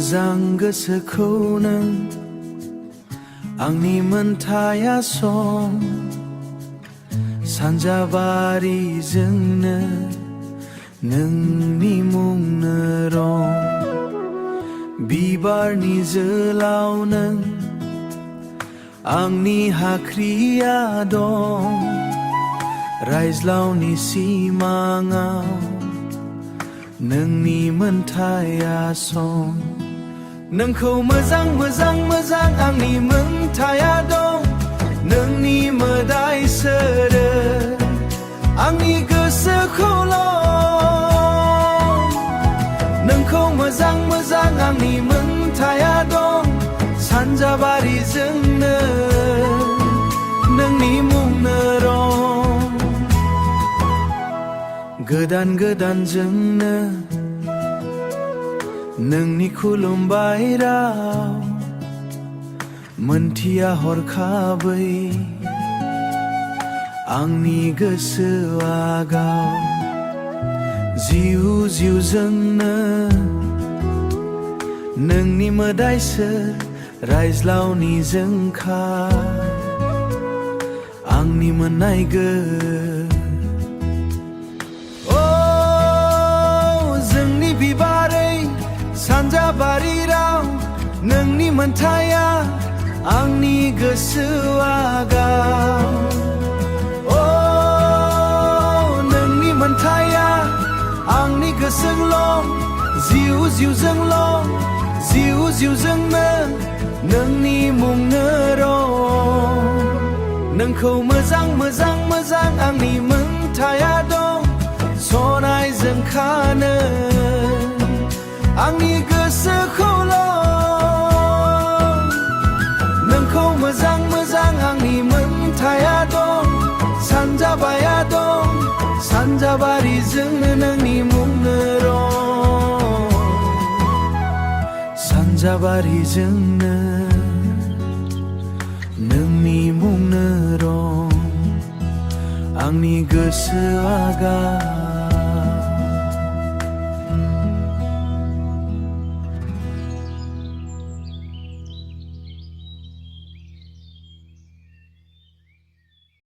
मोजां गोसोखौ नों आंनि मोनथाया सम सानजाबारिजोंनो नोंनि मुंनो रं बिबारनि जोलाव नों आंनि हाख्रिया दं रायज्लावनि सिमाङाव नोंनि मोनथाया सम नोंखौ मोजां मोजां मोजां आंनि मोनथाया दं नोंनि मोदाय सोरो आंनि गोसोखौल' नोंखौ मोजां मोजां आंनि मोनथाया दं सानजाबारिजोंनो नोंनि मुंनो रं गोदान गोदानजोंनो नोंनि खुलुमबाय राव मोनथिया हरखाबै आंनि गोसोआ गाव जिउ जिउजोंनो नोंनि मोदायसो रायज्लावनि जोंखा आंनि मोननाय जोंनि बिबारै सानजाबारि राव नोंनि मोनथाया आंनि गोसोआ गाव नोंनि मोनथाया आंनि गोसोल' जिउ जिउजोंल' जिउ जिउजोंनो नोंनि मुंनो रं नोंखौ मोजां मोजां मोजां आंनि मोनथाया दं सनायजों खानो आंनि गोसोखौल' नोंखौ मोजां मोजां आंनि मोनथाया दं सानजाबाया दं सानजाबारिजोंनो नोंनि मुंनो रं सानजाबारिजोंनो नोंनि मुंनो रं आंनि गोसोआ गाव